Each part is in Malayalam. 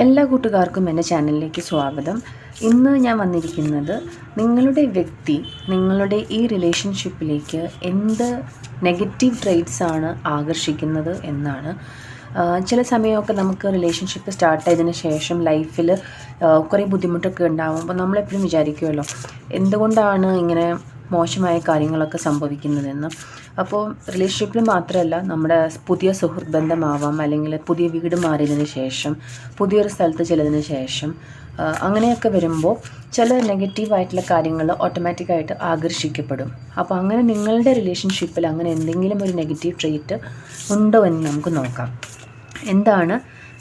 എല്ലാ കൂട്ടുകാർക്കും എൻ്റെ ചാനലിലേക്ക് സ്വാഗതം. ഇന്ന് ഞാൻ വന്നിരിക്കുന്നത് നിങ്ങളുടെ വ്യക്തി നിങ്ങളുടെ ഈ റിലേഷൻഷിപ്പിലേക്ക് എന്ത് നെഗറ്റീവ് ട്രെയ്റ്റ്സ് ആണ് ആകർഷിക്കുന്നത് എന്നാണ്. ചില സമയമൊക്കെ നമുക്ക് റിലേഷൻഷിപ്പ് സ്റ്റാർട്ട് ചെയ്തതിന് ശേഷം ലൈഫിൽ കുറേ ബുദ്ധിമുട്ടൊക്കെ ഉണ്ടാകുമ്പോൾ നമ്മളെപ്പോഴും വിചാരിക്കുമല്ലോ എന്തുകൊണ്ടാണ് ഇങ്ങനെ മോശമായ കാര്യങ്ങളൊക്കെ സംഭവിക്കുന്നതെന്ന്. അപ്പോൾ റിലേഷൻഷിപ്പിൽ മാത്രമല്ല, നമ്മുടെ പുതിയ സുഹൃത്ത് ബന്ധമാവാം, അല്ലെങ്കിൽ പുതിയ വീട് മാറിയതിന് ശേഷം പുതിയൊരു സ്ഥലത്ത് ചെല്ലുന്നതിന് ശേഷം അങ്ങനെയൊക്കെ വരുമ്പോൾ ചില നെഗറ്റീവായിട്ടുള്ള കാര്യങ്ങൾ ഓട്ടോമാറ്റിക്കായിട്ട് ആകർഷിക്കപ്പെടും. അപ്പോൾ അങ്ങനെ നിങ്ങളുടെ റിലേഷൻഷിപ്പിൽ അങ്ങനെ എന്തെങ്കിലും ഒരു നെഗറ്റീവ് ട്രെയ്റ്റ് ഉണ്ടോ എന്ന് നമുക്ക് നോക്കാം. എന്താണ്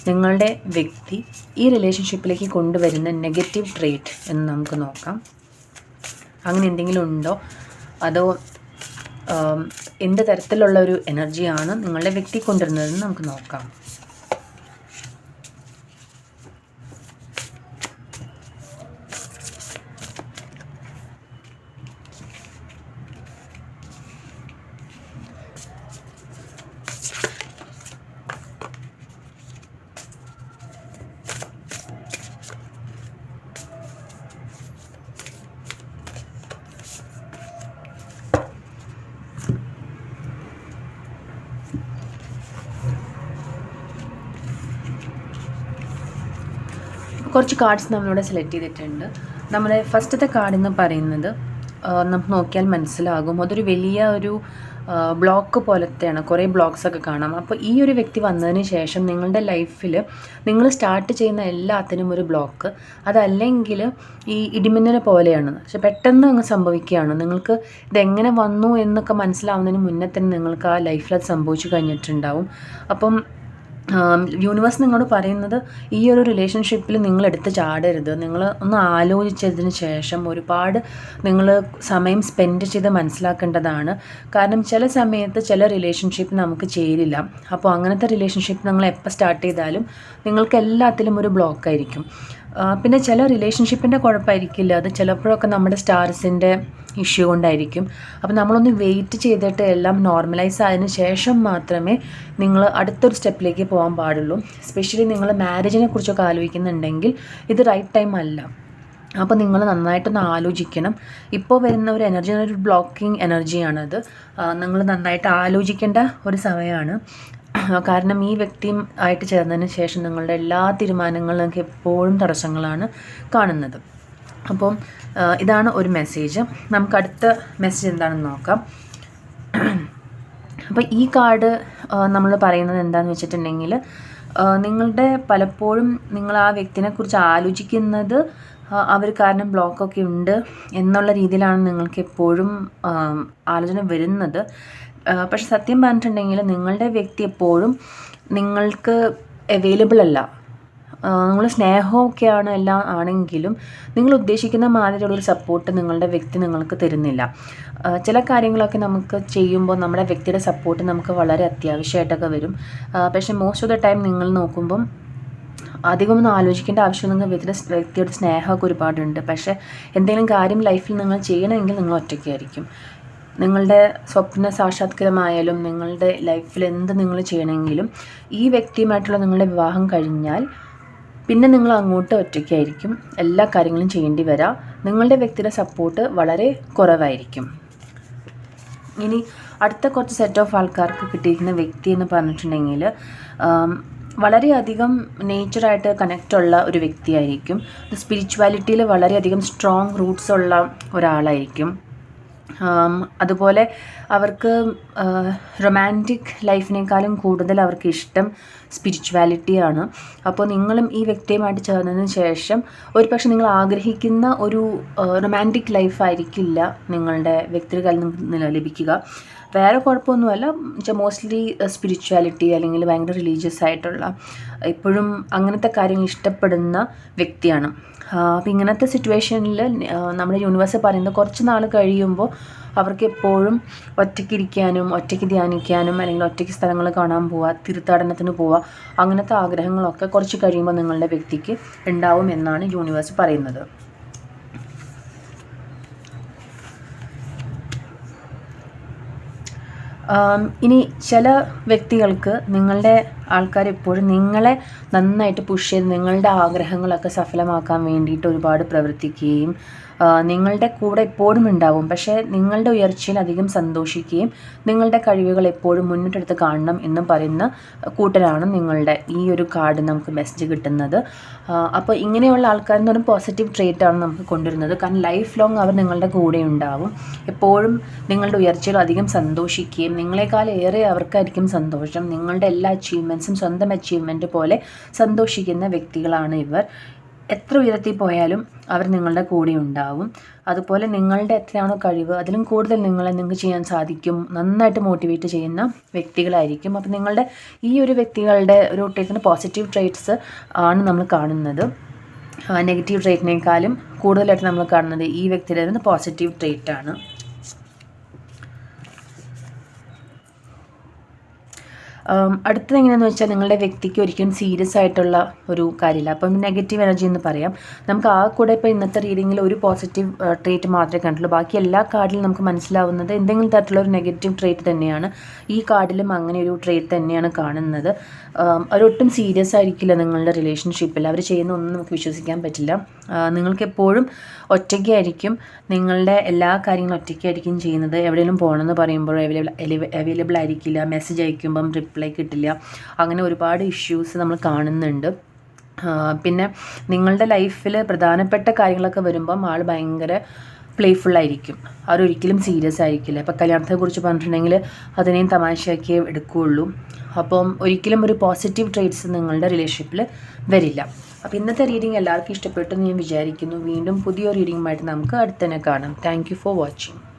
നിങ്ങളുടെ വ്യക്തി ഈ റിലേഷൻഷിപ്പിലേക്ക് കൊണ്ടുവരുന്ന നെഗറ്റീവ് ട്രെയ്റ്റ് എന്ന് നമുക്ക് നോക്കാം. അങ്ങനെ എന്തെങ്കിലും ഉണ്ടോ, അതോ എന്ത് തരത്തിലുള്ള ഒരു എനർജിയാണ് നിങ്ങളുടെ വ്യക്തി കൊണ്ടുവരുന്നതെന്ന് നമുക്ക് നോക്കാം. കുറച്ച് കാർഡ്സ് നമ്മളിവിടെ സെലക്ട് ചെയ്തിട്ടുണ്ട്. നമ്മുടെ ഫസ്റ്റത്തെ കാർഡ് എന്ന് പറയുന്നത് നമുക്ക് നോക്കിയാൽ മനസ്സിലാകും അതൊരു വലിയ ഒരു ബ്ലോക്ക് പോലത്തെയാണ്. കുറേ ബ്ലോക്സൊക്കെ കാണാം. അപ്പോൾ ഈ ഒരു വ്യക്തി വന്നതിന് ശേഷം നിങ്ങളുടെ ലൈഫിൽ നിങ്ങൾ സ്റ്റാർട്ട് ചെയ്യുന്ന എല്ലാത്തിനും ഒരു ബ്ലോക്ക്, അതല്ലെങ്കിൽ ഈ ഇടിമിന്നൽ പോലെയാണ്. പക്ഷെ പെട്ടെന്ന് അങ്ങ് സംഭവിക്കുകയാണ്. നിങ്ങൾക്ക് ഇതെങ്ങനെ വന്നു എന്നൊക്കെ മനസ്സിലാവുന്നതിന് മുന്നേ തന്നെ നിങ്ങൾക്ക് ആ ലൈഫിൽ അത് സംഭവിച്ചു കഴിഞ്ഞിട്ടുണ്ടാവും. അപ്പം യൂണിവേഴ്സ് നിങ്ങളോട് പറയുന്നത് ഈ ഒരു റിലേഷൻഷിപ്പിൽ നിങ്ങളെടുത്ത് ചാടരുത്. നിങ്ങൾ ഒന്ന് ആലോചിച്ചതിന് ശേഷം ഒരുപാട് നിങ്ങൾ സമയം സ്പെൻഡ് ചെയ്ത് മനസ്സിലാക്കേണ്ടതാണ്. കാരണം ചില സമയത്ത് ചില റിലേഷൻഷിപ്പ് നമുക്ക് ചേരില്ല. അപ്പോൾ അങ്ങനത്തെ റിലേഷൻഷിപ്പ് നിങ്ങൾ എപ്പോൾ സ്റ്റാർട്ട് ചെയ്താലും നിങ്ങൾക്ക് എല്ലാത്തിലും ഒരു ബ്ലോക്കായിരിക്കും. പിന്നെ ചില റിലേഷൻഷിപ്പിൻ്റെ കുഴപ്പമായിരിക്കില്ല, അത് ചിലപ്പോഴൊക്കെ നമ്മുടെ സ്റ്റാർസിൻ്റെ ഇഷ്യൂ കൊണ്ടായിരിക്കും. അപ്പോൾ നമ്മളൊന്ന് വെയിറ്റ് ചെയ്തിട്ട് എല്ലാം നോർമലൈസ് ആയതിനു ശേഷം മാത്രമേ നിങ്ങൾ അടുത്തൊരു സ്റ്റെപ്പിലേക്ക് പോകാൻ പാടുള്ളൂ. എസ്പെഷ്യലി നിങ്ങൾ മാരേജിനെ കുറിച്ചൊക്കെ ആലോചിക്കുന്നുണ്ടെങ്കിൽ ഇത് റൈറ്റ് ടൈം അല്ല. അപ്പോൾ നിങ്ങൾ നന്നായിട്ടൊന്ന് ആലോചിക്കണം. ഇപ്പോൾ വരുന്ന ഒരു എനർജി, ഒരു ബ്ലോക്കിംഗ് എനർജിയാണത്. നിങ്ങൾ നന്നായിട്ട് ആലോചിക്കേണ്ട ഒരു സമയമാണ്. കാരണം ഈ വ്യക്തിയും ആയിട്ട് ചേർന്നതിന് ശേഷം നിങ്ങളുടെ എല്ലാ തീരുമാനങ്ങളും എപ്പോഴും തടസ്സങ്ങളാണ് കാണുന്നത്. അപ്പം ഇതാണ് ഒരു മെസ്സേജ്. നമുക്ക് അടുത്ത മെസ്സേജ് എന്താണെന്ന് നോക്കാം. അപ്പോൾ ഈ കാർഡ് നമ്മൾ പറയുന്നത് എന്താണെന്ന് വെച്ചിട്ടുണ്ടെങ്കിൽ, നിങ്ങളുടെ പലപ്പോഴും നിങ്ങൾ ആ വ്യക്തിനെക്കുറിച്ച് ആലോചിക്കുന്നത് അവർ കാരണം ബ്ലോക്കൊക്കെ ഉണ്ട് എന്നുള്ള രീതിയിലാണ് നിങ്ങൾക്ക് എപ്പോഴും ആലോചന വരുന്നത്. പക്ഷെ സത്യം പറഞ്ഞിട്ടുണ്ടെങ്കിൽ നിങ്ങളുടെ വ്യക്തി എപ്പോഴും നിങ്ങൾക്ക് അവൈലബിൾ അല്ല. നിങ്ങൾ സ്നേഹമൊക്കെയാണ് എല്ലാം ആണെങ്കിലും നിങ്ങൾ ഉദ്ദേശിക്കുന്ന മാതിരിയുള്ളൊരു സപ്പോർട്ട് നിങ്ങളുടെ വ്യക്തി നിങ്ങൾക്ക് തരുന്നില്ല. ചില കാര്യങ്ങളൊക്കെ നമുക്ക് ചെയ്യുമ്പോൾ നമ്മുടെ വ്യക്തിയുടെ സപ്പോർട്ട് നമുക്ക് വളരെ അത്യാവശ്യമായിട്ടൊക്കെ വരും. പക്ഷേ മോസ്റ്റ് ഓഫ് ദ ടൈം നിങ്ങൾ നോക്കുമ്പം അധികമൊന്നും ആലോചിക്കേണ്ട ആവശ്യം, നിങ്ങൾ വ്യക്തിയുടെ സ്നേഹമൊക്കെ ഒരുപാടുണ്ട്. പക്ഷേ എന്തെങ്കിലും കാര്യം ലൈഫിൽ നിങ്ങൾ ചെയ്യണമെങ്കിൽ നിങ്ങൾ ഒറ്റയ്ക്കായിരിക്കും. നിങ്ങളുടെ സ്വപ്ന സാക്ഷാത്കാരമായാലും നിങ്ങളുടെ ലൈഫിൽ എന്ത് നിങ്ങൾ ചെയ്യണമെങ്കിലും ഈ വ്യക്തിയുമായിട്ടുള്ള നിങ്ങളുടെ വിവാഹം കഴിഞ്ഞാൽ പിന്നെ നിങ്ങൾ അങ്ങോട്ട് ഒറ്റയ്ക്കായിരിക്കും എല്ലാ കാര്യങ്ങളും ചെയ്യേണ്ടി വരാം. നിങ്ങളുടെ വ്യക്തിയുടെ സപ്പോർട്ട് വളരെ കുറവായിരിക്കും. ഇനി അടുത്ത കുറച്ച് സെറ്റ് ഓഫ് ആൾക്കാർക്ക് കിട്ടിയിരിക്കുന്ന വ്യക്തി എന്ന് പറഞ്ഞിട്ടുണ്ടെങ്കിൽ വളരെയധികം നേച്ചറായിട്ട് കണക്റ്റുള്ള ഒരു വ്യക്തിയായിരിക്കും. സ്പിരിച്വാലിറ്റിയിൽ വളരെയധികം സ്ട്രോങ് റൂട്ട്സ് ഉള്ള ഒരാളായിരിക്കും. അതുപോലെ അവർക്ക് റൊമാൻറ്റിക് ലൈഫിനേക്കാളും കൂടുതൽ അവർക്ക് ഇഷ്ടം സ്പിരിച്വാലിറ്റിയാണ്. അപ്പോൾ നിങ്ങളും ഈ വ്യക്തിയുമായിട്ട് ചേർന്നതിന് ശേഷം ഒരു പക്ഷേ നിങ്ങൾ ആഗ്രഹിക്കുന്ന ഒരു റൊമാൻറ്റിക് ലൈഫായിരിക്കില്ല നിങ്ങളുടെ വ്യക്തിയുടെ കയ്യിൽ നിന്ന് ലഭിക്കുക. വേറെ കുഴപ്പമൊന്നുമല്ല, മോസ്റ്റ്ലി സ്പിരിച്വാലിറ്റി അല്ലെങ്കിൽ ഭയങ്കര റിലീജിയസ് ആയിട്ടുള്ള എപ്പോഴും അങ്ങനത്തെ കാര്യങ്ങൾ ഇഷ്ടപ്പെടുന്ന വ്യക്തിയാണ്. അപ്പോൾ ഇങ്ങനത്തെ സിറ്റുവേഷനിൽ നമ്മുടെ യൂണിവേഴ്സ് പറയുന്നത് കുറച്ച് നാൾ കഴിയുമ്പോൾ അവർക്ക് എപ്പോഴും ഒറ്റയ്ക്കിരിക്കാനും ഒറ്റയ്ക്ക് ധ്യാനിക്കാനും അല്ലെങ്കിൽ ഒറ്റയ്ക്ക് സ്ഥലങ്ങൾ കാണാൻ പോവുക, തീർത്ഥാടനത്തിന് പോവുക, അങ്ങനത്തെ ആഗ്രഹങ്ങളൊക്കെ കുറച്ച് കഴിയുമ്പോൾ നിങ്ങളുടെ വ്യക്തിക്ക് ഉണ്ടാവും എന്നാണ് യൂണിവേഴ്സ് പറയുന്നത്. ഇനി ചില വ്യക്തികൾക്ക് നിങ്ങളുടെ ആൾക്കാർ എപ്പോഴും നിങ്ങളെ നന്നായിട്ട് പുഷ് ചെയ്ത് നിങ്ങളുടെ ആഗ്രഹങ്ങളൊക്കെ സഫലമാക്കാൻ വേണ്ടിയിട്ട് ഒരുപാട് പ്രവർത്തിക്കുകയും നിങ്ങളുടെ കൂടെ എപ്പോഴും ഉണ്ടാവും. പക്ഷേ നിങ്ങളുടെ ഉയർച്ചയിൽ അധികം സന്തോഷിക്കുകയും നിങ്ങളുടെ കഴിവുകൾ എപ്പോഴും മുന്നിട്ടെടുത്ത് കാണണം എന്നും പറയുന്ന കൂട്ടരാണ് നിങ്ങളുടെ ഈ ഒരു കാർഡ് നമുക്ക് മെസ്സേജ് കിട്ടുന്നത്. അപ്പോൾ ഇങ്ങനെയുള്ള ആൾക്കാരെന്ന് പറയുമ്പോൾ പോസിറ്റീവ് ട്രേറ്റാണ് നമുക്ക് കൊണ്ടുവരുന്നത്. കാരണം ലൈഫ് ലോങ് അവർ നിങ്ങളുടെ കൂടെ ഉണ്ടാവും. എപ്പോഴും നിങ്ങളുടെ ഉയർച്ചയിൽ അധികം സന്തോഷിക്കുകയും നിങ്ങളെക്കാൾ ഏറെ അവർക്കായിരിക്കും സന്തോഷം. നിങ്ങളുടെ എല്ലാ അച്ചീവ്മെൻറ്റ്സും സ്വന്തം അച്ചീവ്മെൻറ്റ് പോലെ സന്തോഷിക്കുന്ന വ്യക്തികളാണ് ഇവർ. എത്ര ഉയരത്തിൽ പോയാലും അവർ നിങ്ങളുടെ കൂടെ ഉണ്ടാവും. അതുപോലെ നിങ്ങളുടെ എത്രയാണോ കഴിവ് അതിലും കൂടുതൽ നിങ്ങൾക്ക് ചെയ്യാൻ സാധിക്കും. നന്നായിട്ട് മോട്ടിവേറ്റ് ചെയ്യുന്ന വ്യക്തികളായിരിക്കും. അപ്പോൾ നിങ്ങളുടെ ഈ ഒരു വ്യക്തികളുടെ ഒരു പോസിറ്റീവ് ട്രേറ്റ്സ് ആണ് നമ്മൾ കാണുന്നത്. നെഗറ്റീവ് ട്രേറ്റിനേക്കാളും കൂടുതലായിട്ട് നമ്മൾ കാണുന്നത് ഈ വ്യക്തിയുടെ പോസിറ്റീവ് ട്രേറ്റാണ്. അടുത്തത് എങ്ങനെയാണെന്ന് വെച്ചാൽ നിങ്ങളുടെ വ്യക്തിക്ക് ഒരിക്കലും സീരിയസ് ആയിട്ടുള്ള ഒരു കാര്യമില്ല. അപ്പം നെഗറ്റീവ് എനർജി എന്ന് പറയാം. നമുക്ക് ആ കൂടെ ഇപ്പോൾ ഇന്നത്തെ റീഡിങ്ങിൽ ഒരു പോസിറ്റീവ് ട്രേറ്റ് മാത്രമേ കണ്ടുള്ളൂ. ബാക്കി എല്ലാ കാർഡിലും നമുക്ക് മനസ്സിലാവുന്നത് എന്തെങ്കിലും തരത്തിലുള്ള ഒരു നെഗറ്റീവ് ട്രേറ്റ് തന്നെയാണ്. ഈ കാർഡിലും അങ്ങനെ ഒരു ട്രേറ്റ് തന്നെയാണ് കാണുന്നത്. അവരൊട്ടും സീരിയസ് ആയിരിക്കില്ല നിങ്ങളുടെ റിലേഷൻഷിപ്പിൽ. അവർ ചെയ്യുന്ന ഒന്നും നമുക്ക് വിശ്വസിക്കാൻ പറ്റില്ല. നിങ്ങൾക്ക് എപ്പോഴും ഒറ്റയ്ക്കായിരിക്കും. നിങ്ങളുടെ എല്ലാ കാര്യങ്ങളും ഒറ്റയ്ക്കായിരിക്കും ചെയ്യുന്നത്. എവിടെയെങ്കിലും പോകണമെന്ന് പറയുമ്പോൾ അവൈലബിൾ ആയിരിക്കില്ല. മെസ്സേജ് അയക്കുമ്പം റിപ്ലൈ കിട്ടില്ല. അങ്ങനെ ഒരുപാട് ഇഷ്യൂസ് നമ്മൾ കാണുന്നുണ്ട്. പിന്നെ നിങ്ങളുടെ ലൈഫിൽ പ്രധാനപ്പെട്ട കാര്യങ്ങളൊക്കെ വരുമ്പം ആൾ ഭയങ്കര പ്ലേഫുള്ളായിരിക്കും. അവരൊരിക്കലും സീരിയസ് ആയിരിക്കില്ല. ഇപ്പോൾ കല്യാണത്തെക്കുറിച്ച് പറഞ്ഞിട്ടുണ്ടെങ്കിൽ അതിനെയും തമാശയാക്കിയേ എടുക്കുകയുള്ളൂ. അപ്പം ഒരിക്കലും ഒരു പോസിറ്റീവ് ട്രേറ്റ്സ് നിങ്ങളുടെ റിലേഷൻഷിപ്പിൽ വരില്ല. അപ്പോൾ ഇന്നത്തെ റീഡിങ് എല്ലാവർക്കും ഇഷ്ടപ്പെട്ടു എന്ന് ഞാൻ വിചാരിക്കുന്നു. വീണ്ടും പുതിയ റീഡിങ്ങുമായിട്ട് നമുക്ക് അടുത്ത് തന്നെ കാണാം. Thank you for watching.